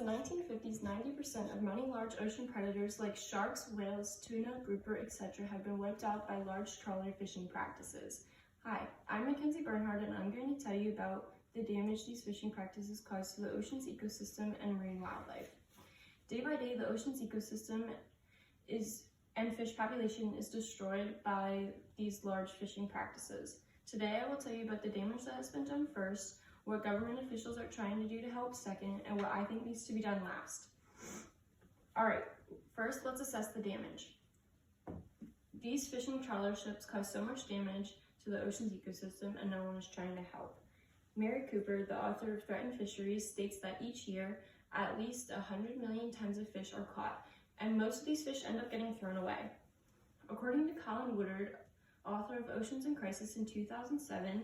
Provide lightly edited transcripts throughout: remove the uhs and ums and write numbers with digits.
1950s, 90% of many large ocean predators like sharks, whales, tuna, grouper, etc. have been wiped out by large trawler fishing practices. Hi, I'm MaKenzie Bernhard, and I'm going to tell you about the damage these fishing practices cause to the ocean's ecosystem and marine wildlife. Day by day, the ocean's ecosystem and fish population is destroyed by these large fishing practices. Today, I will tell you about the damage that has been done first, what government officials are trying to do to help second, and what I think needs to be done last. Alright, first let's assess the damage. These fishing trawler ships cause so much damage to the ocean's ecosystem and no one is trying to help. Mary Cooper, the author of Threatened Fisheries, states that each year at least 100 million tons of fish are caught, and most of these fish end up getting thrown away. According to Colin Woodard, author of Oceans in Crisis in 2007,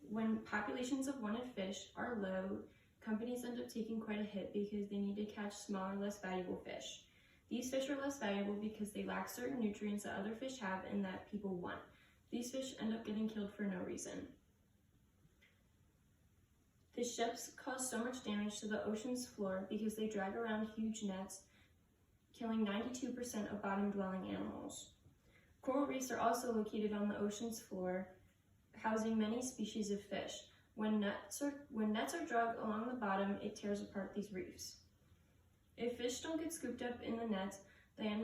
when populations of wanted fish are low, companies end up taking quite a hit because they need to catch smaller, less valuable fish. These fish are less valuable because they lack certain nutrients that other fish have and that people want. These fish end up getting killed for no reason. The ships cause so much damage to the ocean's floor because they drag around huge nets, killing 92% of bottom-dwelling animals. Coral reefs are also located on the ocean's floor, housing many species of fish. When nets are dragged along the bottom, it tears apart these reefs. If fish don't get scooped up in the nets, they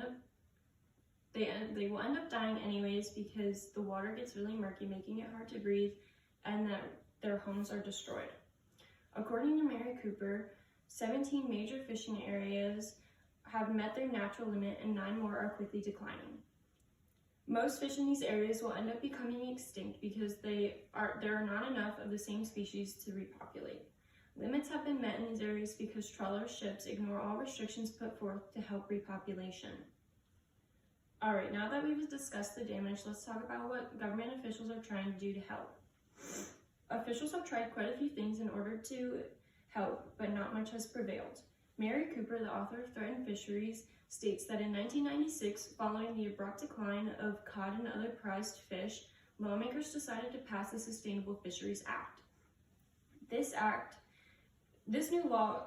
will end up dying anyways because the water gets really murky, making it hard to breathe, and that their homes are destroyed. According to Mary Cooper, 17 major fishing areas have met their natural limit and 9 more are quickly declining. Most fish in these areas will end up becoming extinct because there are not enough of the same species to repopulate. Limits have been met in these areas because trawler ships ignore all restrictions put forth to help repopulation. Alright, now that we've discussed the damage, let's talk about what government officials are trying to do to help. Officials have tried quite a few things in order to help, but not much has prevailed. Mary Cooper, the author of Threatened Fisheries, states that in 1996, following the abrupt decline of cod and other prized fish, lawmakers decided to pass the Sustainable Fisheries Act. This new law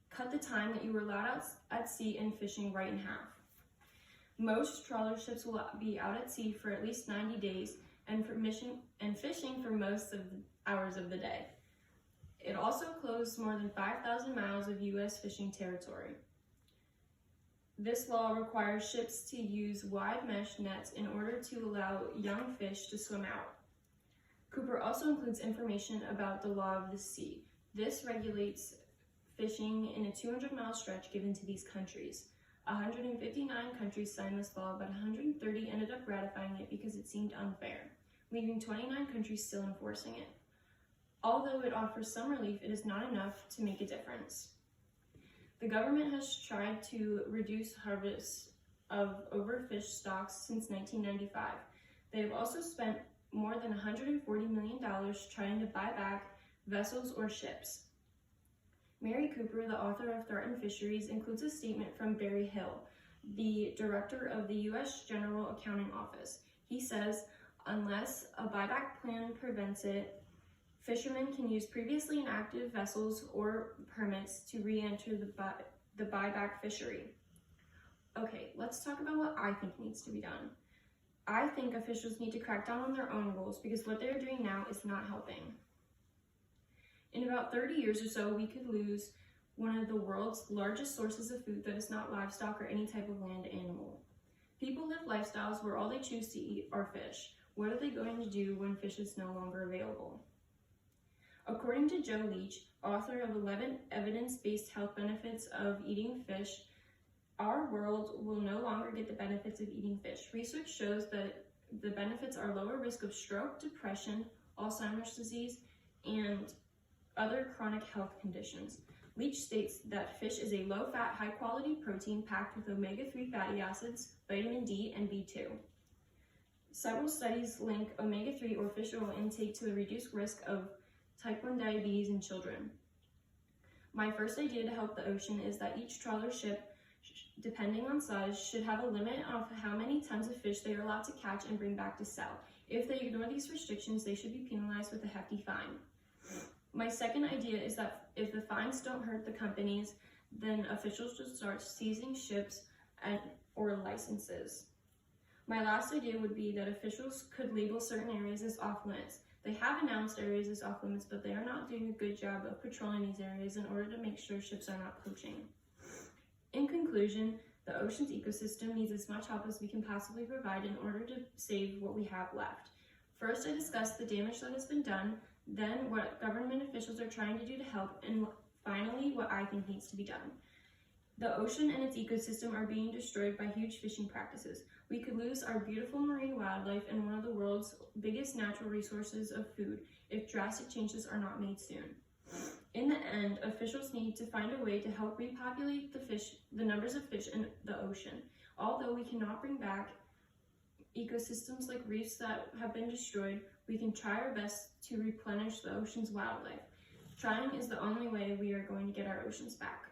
cut the time that you were allowed out at sea and fishing right in half. Most trawler ships will be out at sea for at least 90 days and fishing for most of the hours of the day. It also closed more than 5,000 miles of U.S. fishing territory. This law requires ships to use wide mesh nets in order to allow young fish to swim out. Cooper also includes information about the law of the sea. This regulates fishing in a 200-mile stretch given to these countries. 159 countries signed this law, but 130 ended up ratifying it because it seemed unfair, leaving 29 countries still enforcing it. Although it offers some relief, it is not enough to make a difference. The government has tried to reduce harvests of overfished stocks since 1995. They have also spent more than $140 million trying to buy back vessels or ships. Mary Cooper, the author of Threatened Fisheries, includes a statement from Barry Hill, the director of the U.S. General Accounting Office. He says, unless a buyback plan prevents it, fishermen can use previously inactive vessels or permits to re-enter the buyback fishery. Okay, let's talk about what I think needs to be done. I think officials need to crack down on their own rules because what they're doing now is not helping. In about 30 years or so, we could lose one of the world's largest sources of food that is not livestock or any type of land animal. People live lifestyles where all they choose to eat are fish. What are they going to do when fish is no longer available? According to Joe Leach, author of 11 evidence-based health benefits of eating fish, our world will no longer get the benefits of eating fish. Research shows that the benefits are lower risk of stroke, depression, Alzheimer's disease, and other chronic health conditions. Leach states that fish is a low-fat, high-quality protein packed with omega-3 fatty acids, vitamin D, and B2. Several studies link omega-3 or fish oil intake to the reduced risk of type 1 diabetes in children. My first idea to help the ocean is that each trawler ship, depending on size, should have a limit of how many tons of fish they are allowed to catch and bring back to sell. If they ignore these restrictions, they should be penalized with a hefty fine. My second idea is that if the fines don't hurt the companies, then officials should start seizing ships or licenses. My last idea would be that officials could label certain areas as off-limits. They have announced areas as off-limits, but they are not doing a good job of patrolling these areas in order to make sure ships are not poaching. In conclusion, the ocean's ecosystem needs as much help as we can possibly provide in order to save what we have left. First, I discussed the damage that has been done, then what government officials are trying to do to help, and finally, what I think needs to be done. The ocean and its ecosystem are being destroyed by huge fishing practices. We could lose our beautiful marine wildlife and one of the world's biggest natural resources of food if drastic changes are not made soon. In the end, officials need to find a way to help repopulate the numbers of fish in the ocean. Although we cannot bring back ecosystems like reefs that have been destroyed, we can try our best to replenish the ocean's wildlife. Trying is the only way we are going to get our oceans back.